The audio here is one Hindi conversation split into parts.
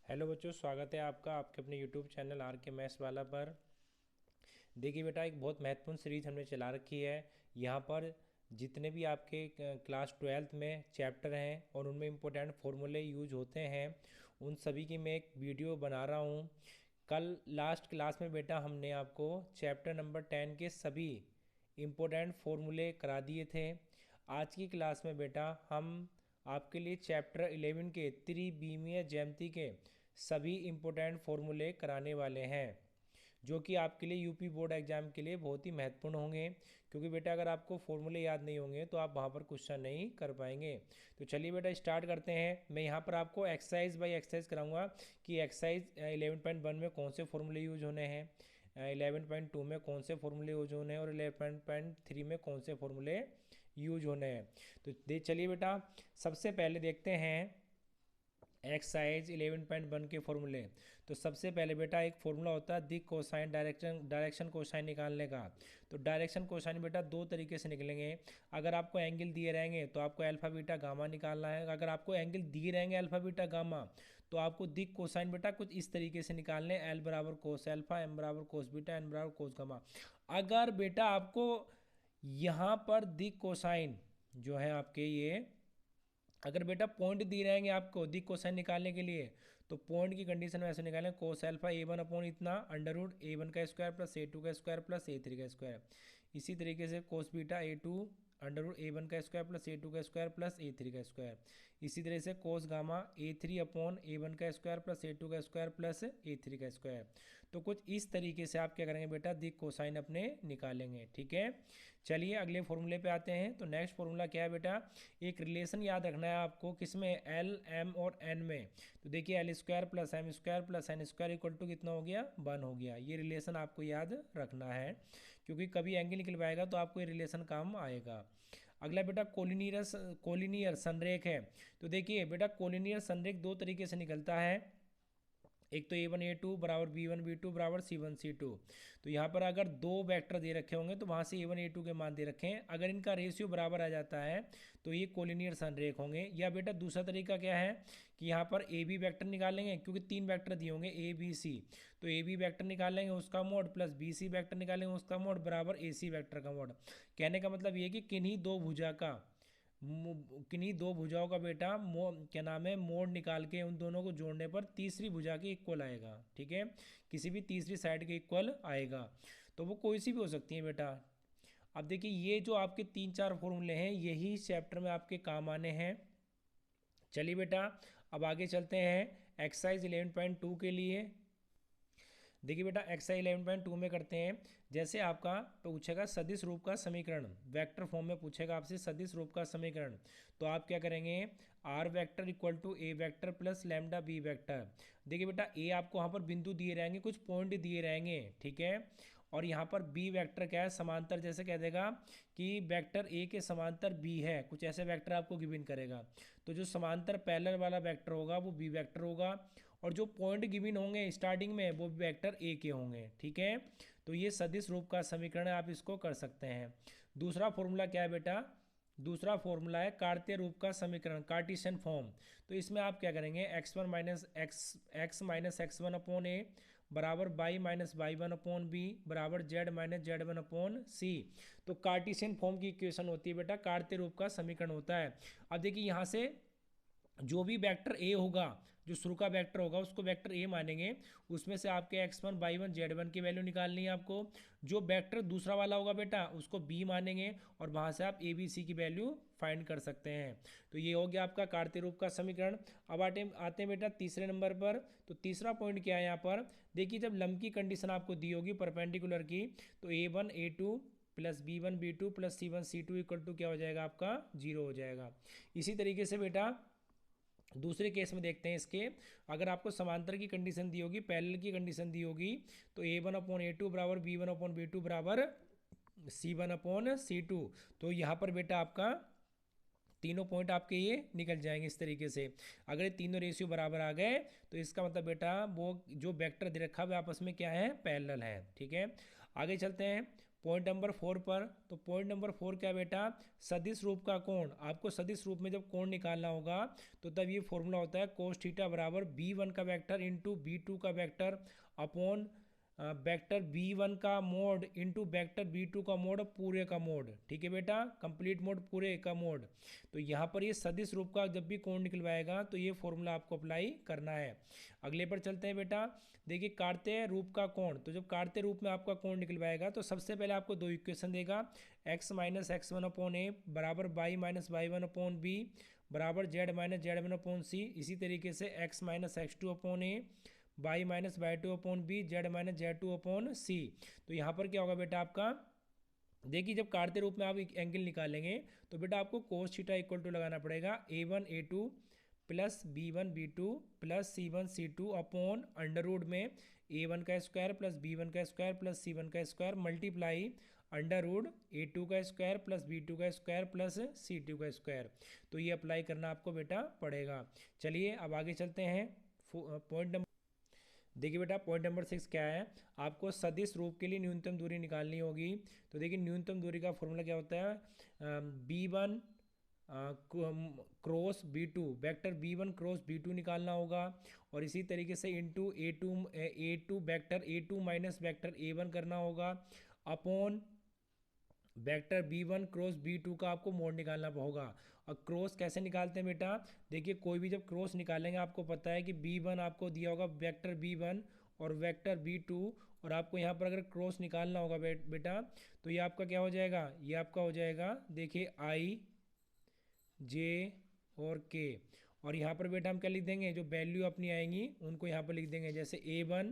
हेलो बच्चों, स्वागत है आपका आपके अपने यूट्यूब चैनल आर के मैथ्स वाला पर। देखिए बेटा, एक बहुत महत्वपूर्ण सीरीज हमने चला रखी है। यहाँ पर जितने भी आपके क्लास ट्वेल्थ में चैप्टर हैं और उनमें इम्पोर्टेंट फार्मूले यूज होते हैं, उन सभी की मैं एक वीडियो बना रहा हूँ। कल लास्ट क्लास में बेटा हमने आपको चैप्टर नंबर 10 के सभी इम्पोर्टेंट फार्मूले करा दिए थे। आज की क्लास में बेटा हम आपके लिए चैप्टर 11 के त्रिविमीय ज्यामिति के सभी इम्पोर्टेंट फार्मूले कराने वाले हैं, जो कि आपके लिए यूपी बोर्ड एग्जाम के लिए बहुत ही महत्वपूर्ण होंगे। क्योंकि बेटा अगर आपको फॉर्मूले याद नहीं होंगे तो आप वहाँ पर क्वेश्चन नहीं कर पाएंगे। तो चलिए बेटा स्टार्ट करते हैं। मैं यहाँ पर आपको एक्सरसाइज बाय एक्सरसाइज कराऊंगा कि एक्सरसाइज 11.1 में कौन से फॉर्मूले यूज होने हैं, 11.2 में कौन से फॉर्मूले यूज होने हैं और 11.3 में कौन से फॉर्मूले यूज होने हैं। तो चलिए बेटा सबसे पहले देखते हैं एक्सरसाइज 11.1 के फॉर्मूले। तो सबसे पहले बेटा एक फॉर्मूला होता है दिक कोसाइन डायरेक्शन कोसाइन निकालने का। तो डायरेक्शन कोसाइन बेटा दो तरीके से निकलेंगे। अगर आपको एंगल दिए रहेंगे तो आपको अल्फा बीटा गामा निकालना है। अगर आपको एंगल दिए रहेंगे अल्फा बीटा गामा तो आपको दिक कोसाइन बेटा कुछ इस तरीके से निकालने, एल बराबर कोस अल्फा, एम बराबर कोस बीटा, एन बराबर कोस गामा। अगर बेटा आपको यहाँ पर दिक कोसाइन जो है आपके ये, अगर बेटा पॉइंट दिए रहेंगे आपको दिक कोसाइन निकालने के लिए, तो पॉइंट की कंडीशन में ऐसे निकालें cos alpha A one upon इतना अंडर रूट ए वन का स्क्वायर प्लस ए टू का स्क्वायर प्लस ए थ्री का स्क्वायर। इसी तरीके से cos beta A two under root A one का स्क्वायर प्लस ए टू का स्क्वायर प्लस ए थ्री का स्क्वायर। इसी तरह से cos gamma A three upon A one का स्क्वायर प्लस ए टू का स्क्वायर प्लस ए थ्री का स्क्वायर। तो कुछ इस तरीके से आप क्या करेंगे बेटा दिक कोसाइन अपने निकालेंगे। ठीक है, चलिए अगले फॉर्मूले पे आते हैं। तो नेक्स्ट फॉर्मूला क्या है बेटा, एक रिलेशन याद रखना है आपको, किसमें, एल एम और एन में। तो देखिए L square plus M square plus N square equal to कितना हो गया, 1 हो गया। ये रिलेशन आपको याद रखना है क्योंकि कभी एंगल निकल पाएगा तो आपको ये रिलेशन काम आएगा। अगला बेटा कोलिनियर संरेख है। तो देखिए बेटा कोलिनियर संरेख दो तरीके से निकलता है। एक तो A1 A2 बराबर B1 B2 बराबर C1 C2। तो यहाँ पर अगर दो वेक्टर दे रखे होंगे तो वहाँ से A1 A2 के मान दे रखे हैं, अगर इनका रेशियो बराबर आ जाता है तो ये कोलिनियर संरेख होंगे। या बेटा दूसरा तरीका क्या है कि यहाँ पर ए बी वैक्टर निकालेंगे, क्योंकि तीन वैक्टर दिए होंगे A B C। तो ए बी वैक्टर निकालेंगे उसका मोड प्लस BC वैक्टर निकालेंगे उसका मोड बराबर AC वैक्टर का मोड। कहने का मतलब ये कि किन्हीं दो भुजाओं का बेटा क्या नाम है मोड निकाल के उन दोनों को जोड़ने पर तीसरी भुजा के इक्वल आएगा। ठीक है, किसी भी तीसरी साइड के इक्वल आएगा, तो वो कोई सी भी हो सकती है बेटा। अब देखिए ये जो आपके तीन चार फॉर्मूले हैं यही चैप्टर में आपके काम आने हैं। चलिए बेटा अब आगे चलते हैं एक्सरसाइज 11.2 के लिए। देखिए बेटा एक्सरसाइज 11.2 में करते हैं। जैसे आपका पूछेगा सदिश रूप का समीकरण, वेक्टर फॉर्म में पूछेगा आपसे सदिश रूप का समीकरण, तो आप क्या करेंगे, R vector equal to A vector plus lambda B vector. देखिए बेटा ए आपको वहाँ पर बिंदु दिए रहेंगे, कुछ पॉइंट दिए रहेंगे, ठीक है। और यहाँ पर बी वेक्टर क्या है, समांतर, जैसे कह देगा कि वेक्टर ए के समांतर बी है, कुछ ऐसे वेक्टर आपको गिवन करेगा। तो जो समांतर पैरेलल वाला वेक्टर होगा वो बी वेक्टर होगा, और जो पॉइंट गिवन होंगे स्टार्टिंग में वो वेक्टर ए के होंगे। ठीक है, तो ये सदिश रूप का समीकरण है, आप इसको कर सकते हैं। दूसरा फॉर्मूला क्या है बेटा, दूसरा फॉर्मूला है कार्तीय रूप का समीकरण, कार्टिशियन फॉर्म। तो इसमें आप क्या करेंगे, x1 अपॉन ए बराबर y-y1 अपॉन बी बराबर z-z1 अपॉन सी। तो कार्टिशियन फॉर्म की इक्वेशन होती है बेटा, कार्तीय रूप का समीकरण होता है। अब देखिए यहाँ से जो भी वेक्टर ए होगा, जो शुरू का वेक्टर होगा उसको वेक्टर ए मानेंगे, उसमें से आपके x1 y1 z1 की वैल्यू निकालनी है आपको। जो वेक्टर दूसरा वाला होगा बेटा उसको बी मानेंगे और वहाँ से आप ABC की वैल्यू फाइंड कर सकते हैं। तो ये हो गया आपका कार्तीय रूप का समीकरण। अब आते हैं बेटा तीसरे नंबर पर। तो तीसरा पॉइंट क्या है यहाँ पर, देखिए जब लंब की कंडीशन आपको दी होगी परपेंडिकुलर की, तो A1 A2 plus B1 B2 plus C1 C2 equal to क्या हो जाएगा आपका 0 हो जाएगा। इसी तरीके से बेटा दूसरे केस में देखते हैं इसके, अगर आपको समांतर की कंडीशन दी होगी, पैरेलल की कंडीशन दी होगी, तो A1/A2 बराबर B1/B2 बराबर C1/C2। तो यहाँ पर बेटा आपका तीनों पॉइंट आपके ये निकल जाएंगे इस तरीके से। अगर ये तीनों रेशियो बराबर आ गए तो इसका मतलब बेटा वो जो वेक्टर दे रखा है आपस में क्या है, पैरेलल है। ठीक है, आगे चलते हैं। पॉइंट नंबर 4 पर, तो पॉइंट नंबर 4 क्या बेटा, सदिश रूप का कोण। आपको सदिश रूप में जब कोण निकालना होगा तो तब ये फॉर्मूला होता है कोस थीटा बराबर b1 का वेक्टर इंटू b2 का वेक्टर अपॉन वेक्टर b1 का मोड इंटू वेक्टर b2 का मोड पूरे का मोड। ठीक है बेटा, कंप्लीट मोड पूरे का मोड। तो यहाँ पर ये सदिश रूप का जब भी कोण निकलवाएगा तो ये फॉर्मूला आपको अप्लाई करना है। अगले पर चलते हैं बेटा। देखिए काटते रूप का कोण, तो जब काटते रूप में आपका कोण निकलवाएगा तो सबसे पहले आपको दो इक्वेशन देगा, x minus x one upon A बराबर y minus Y one upon B बराबर z minus Z one upon C. इसी तरीके से x minus X two upon A Y minus Y two upon B Z minus Z two upon C. तो यहाँ पर क्या होगा बेटा आपका, देखिए जब काटते रूप में आप एक एंगल निकालेंगे तो बेटा आपको कोस थीटा इक्वल टू लगाना पड़ेगा a1 a2 plus b1 b2 plus c1 c2 upon under root में a1 का स्क्वायर प्लस b1 का स्क्वायर प्लस c1 का square multiply under root a2 का स्क्वायर प्लस b2 का स्क्वायर प्लस c2 का स्क्वायर। तो ये अप्लाई करना आपको बेटा पड़ेगा। चलिए अब आगे चलते हैं। पॉइंट नंबर, देखिए बेटा पॉइंट नंबर 6 क्या है, आपको सदिश रूप के लिए न्यूनतम दूरी निकालनी होगी। तो देखिए न्यूनतम दूरी का फॉर्मूला क्या होता है, b1 cross b2, vector b1 cross b2 निकालना होगा और इसी तरीके से into a2 vector a2 minus vector a1 करना होगा upon vector b1 cross b2 का आपको मोड निकालना होगा। और क्रॉस कैसे निकालते हैं बेटा, देखिए कोई भी जब क्रॉस निकालेंगे आपको पता है कि b1 आपको दिया होगा वेक्टर b1 और वेक्टर b2, और आपको यहाँ पर अगर क्रॉस निकालना होगा बेटा तो ये आपका क्या हो जाएगा, ये आपका हो जाएगा देखिए i j और k। और यहाँ पर बेटा हम क्या लिख देंगे, जो वैल्यू अपनी आएंगी उनको यहाँ पर लिख देंगे, जैसे a1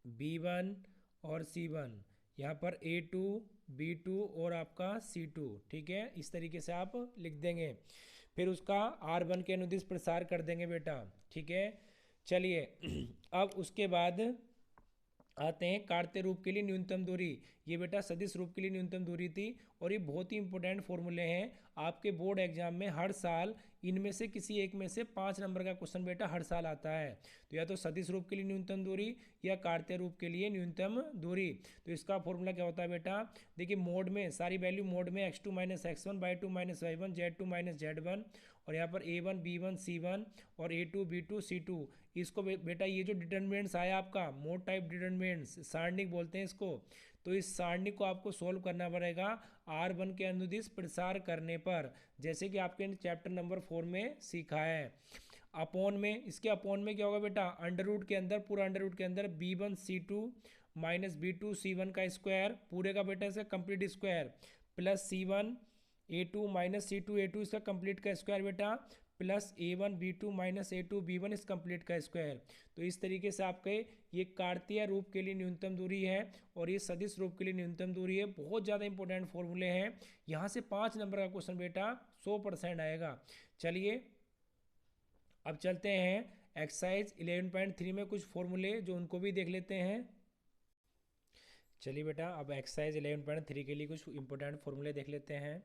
b1 और c1, यहाँ पर a2 b2 और आपका c2। ठीक है, इस तरीके से आप लिख देंगे, फिर उसका r1 के अनुदिश प्रसार कर देंगे बेटा। ठीक है, चलिए अब उसके बाद आते हैं काटते रूप के लिए न्यूनतम दूरी। ये बेटा सदिश रूप के लिए न्यूनतम दूरी थी और ये बहुत ही इंपॉर्टेंट फॉर्मूले हैं आपके बोर्ड एग्जाम में हर साल। इनमें से किसी एक में से 5 नंबर का क्वेश्चन बेटा हर साल आता है। तो या तो सदिश रूप के लिए न्यूनतम दूरी या काटते रूप के लिए न्यूनतम दूरी। तो इसका फॉर्मूला क्या होता है बेटा, देखिए मोड में सारी वैल्यू मोड में x2 minus x one by two minus Y one Z two minus Z one, और यहाँ पर a1 b1 c1 और a2 b2 c2। इसको बेटा ये जो डिटर्मिनेंट्स आया आपका मोड टाइप डिटर्मिनेंट्स सारणिक बोलते हैं इसको, तो इस सारणिक को आपको सोल्व करना पड़ेगा r1 के अनुदिश प्रसार करने पर, जैसे कि आपके चैप्टर नंबर 4 में सीखा है। अपॉन में, इसके अपॉन में क्या होगा बेटा, अंडर रूट के अंदर, पूरा अंडर रूट के अंदर b1 c2 minus b2 c1 का स्क्वायर पूरे का बेटा इसका complete square plus c1 a2 minus c2 a2 इसका कंप्लीट का स्क्वायर बेटा plus a1 b2 minus a2 b1 इस कंप्लीट का स्क्वायर। तो इस तरीके से आपके ये कार्तीय रूप के लिए न्यूनतम दूरी है और ये सदिश रूप के लिए न्यूनतम दूरी है। बहुत ज़्यादा इंपॉर्टेंट फॉर्मूले हैं, यहाँ से 5 नंबर का क्वेश्चन बेटा 100% आएगा। चलिए अब चलते हैं एक्सरसाइज 11.3 में कुछ फॉर्मूले जो उनको भी देख लेते हैं। चलिए बेटा अब एक्सरसाइज 11.3 के लिए कुछ इंपॉर्टेंट फॉर्मूले देख लेते हैं।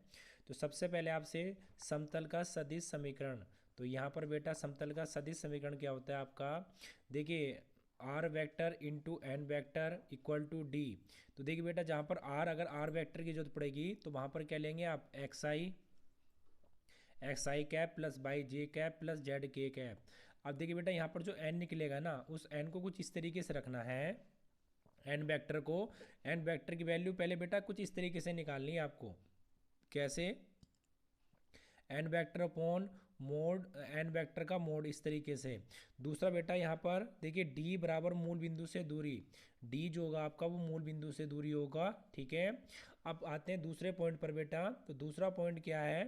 तो सबसे पहले आपसे समतल का सदिश समीकरण, तो यहाँ पर बेटा समतल का सदिश समीकरण क्या होता है आपका, देखिए r vector into N vector equal to D. तो देखिए बेटा जहाँ पर r, अगर r वेक्टर की जरूरत पड़ेगी तो वहाँ पर क्या लेंगे आप x I cap plus by J cap plus Z के कैप। अब देखिए बेटा यहाँ पर जो n निकलेगा ना, उस n को कुछ इस तरीके से रखना है, एन वेक्टर को, एन वेक्टर की वैल्यू पहले बेटा कुछ इस तरीके से निकालनी है आपको। कैसे, n vector upon mod n vector का मोड इस तरीके से। दूसरा बेटा यहाँ पर देखिए डी बराबर मूल बिंदु से दूरी, डी जो होगा आपका वो मूल बिंदु से दूरी होगा। ठीक है, अब आते हैं दूसरे पॉइंट पर बेटा। तो दूसरा पॉइंट क्या है,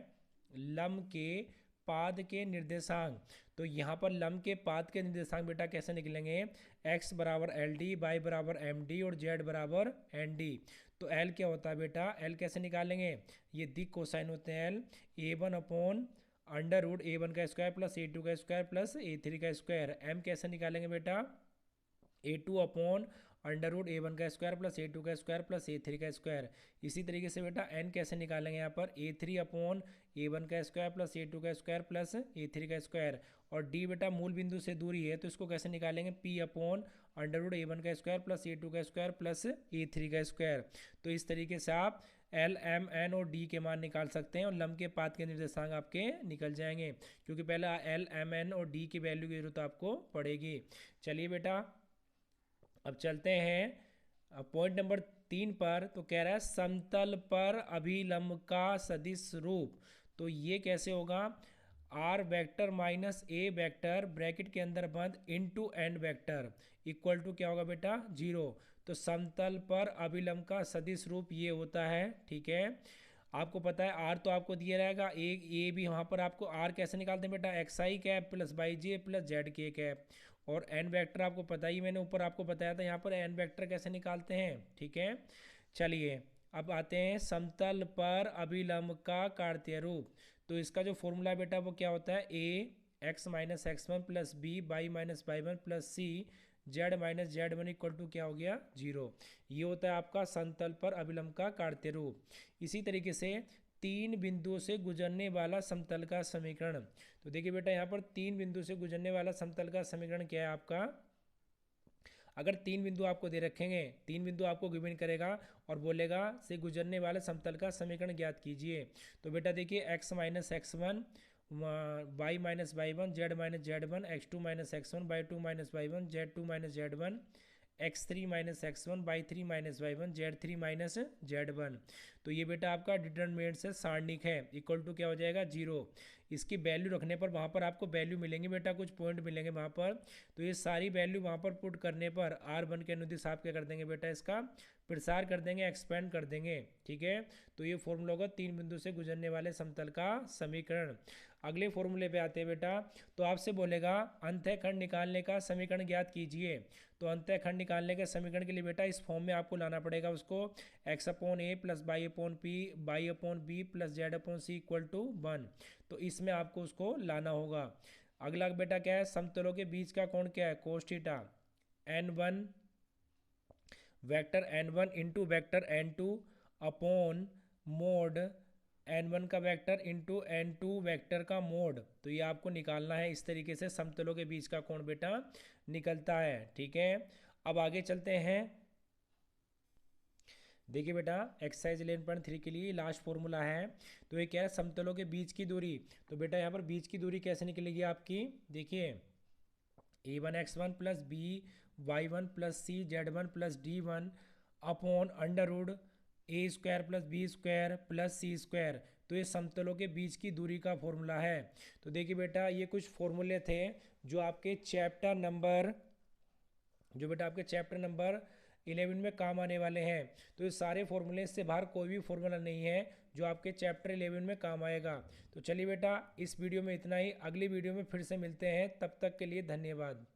लंब के पाद के निर्देशांक। तो यहाँ पर लंब के पाद के निर्देशांक बेटा कैसे निकलेंगे, x बराबर एल डी, वाई बराबर एम डी और z बराबर एन डी। तो l क्या होता है बेटा, l कैसे निकालेंगे, ये दिक कोसाइन होते हैं l, a1 upon under root a1 का स्क्वायर प्लस a2 का स्क्वायर प्लस a3 का स्क्वायर। m कैसे निकालेंगे बेटा, a2 upon under root A1 का स्क्वायर प्लस A2 का स्क्वायर प्लस A3 का स्क्वायर। इसी तरीके से बेटा n कैसे निकालेंगे यहाँ पर A3 अपॉन A1 का स्क्वायर प्लस A2 का स्क्वायर प्लस A3 का स्क्वायर। और d बेटा मूल बिंदु से दूरी है तो इसको कैसे निकालेंगे P upon under root A1 का स्क्वायर प्लस A2 का स्क्वायर प्लस A3 का स्क्वायर। तो इस तरीके से आप L, M, N और D के मान निकाल सकते हैं और लंब के पात के निर्देशांक आपके निकल जाएंगे, क्योंकि पहले L, M, N और D की वैल्यू की जरूरत आपको पड़ेगी। चलिए बेटा अब चलते हैं पॉइंट नंबर 3 पर। तो कह रहा है समतल पर अभिलंब का सदिश रूप। तो ये कैसे होगा, r vector minus a vector bracket के अंदर बंद into n vector equal to क्या होगा बेटा 0। तो समतल पर अभिलंब का सदिश रूप ये होता है, ठीक है। आपको पता है आर तो आपको दिया रहेगा, ए भी वहाँ पर आपको आर कैसे निकालते हैं बेटा, x I cap plus by J plus Z के कैप। और एन वेक्टर आपको पता ही, मैंने ऊपर आपको बताया था यहाँ पर एन वेक्टर कैसे निकालते हैं, ठीक है। चलिए अब आते हैं समतल पर अभिलंब का कार्तीय रूप। तो इसका जो फॉर्मूला है बेटा वो क्या होता है, A X minus x one plus B Y minus Y one plus C Z minus Z one equal to क्या हो गया 0। ये होता है आपका समतल पर अभिलंब का कार्तीय रूप। इसी तरीके से 3 बिंदुओं से गुजरने वाला समतल का समीकरण। तो देखिए बेटा यहाँ पर 3 बिंदु से गुजरने वाला समतल का समीकरण क्या है आपका, अगर 3 बिंदु आपको दे रखेंगे, 3 बिंदु आपको गिवन करेगा और बोलेगा से गुजरने वाले समतल का समीकरण ज्ञात कीजिए। तो बेटा देखिए x minus x one y minus Y one z minus Z one x two minus x one y two minus Y one Z two minus Z one x three minus x one y three minus Y one z three minus Z one. तो ये बेटा आपका डिटरमिनेंट से सारणिक है, इक्वल टू क्या हो जाएगा 0। इसकी वैल्यू रखने पर वहाँ पर आपको वैल्यू मिलेंगे बेटा, कुछ पॉइंट मिलेंगे वहाँ पर। तो ये सारी वैल्यू वहाँ पर पुट करने पर R1 के अनुदिश आप क्या कर देंगे बेटा, इसका प्रसार कर देंगे, एक्सपेंड कर देंगे, ठीक है। तो ये फॉर्मूला होगा 3 बिंदु से गुजरने वाले समतल का समीकरण। अगले फॉर्मूले पे आते हैं बेटा। तो आपसे बोलेगा अंतःखंड निकालने का समीकरण ज्ञात कीजिए। तो अंतःखंड निकालने के समीकरण के लिए बेटा इस फॉर्म में आपको लाना पड़ेगा उसको, x upon a plus y upon p y upon b plus z upon c equal to 1। तो इसमें आपको उसको लाना होगा। अगला बेटा क्या है, समतलों के बीच का कोण क्या है, cos theta. n1 vector n1 into vector n2 upon mode n1 का वेक्टर इंटू n2 वेक्टर का मोड। तो ये आपको निकालना है। इस तरीके से समतलों के बीच का कोण बेटा निकलता है, ठीक है। अब आगे चलते हैं। देखिए बेटा एक्सरसाइज 11.3 के लिए लास्ट फॉर्मूला है। तो ये क्या है, समतलों के बीच की दूरी। तो बेटा यहाँ पर बीच की दूरी कैसे निकलेगी आपकी, देखिए a1x1 plus B Y one plus C Z one plus D one upon under root A square plus B square plus C square. तो ये समतलों के बीच की दूरी का फॉर्मूला है। तो देखिए बेटा ये कुछ फॉर्मूले थे जो आपके चैप्टर नंबर 11 में काम आने वाले हैं। तो ये सारे फॉर्मूले से बाहर कोई भी फॉर्मूला नहीं है जो आपके चैप्टर 11 में काम आएगा। तो चलिए बेटा इस वीडियो में इतना ही, अगली वीडियो में फिर से मिलते हैं, तब तक के लिए धन्यवाद।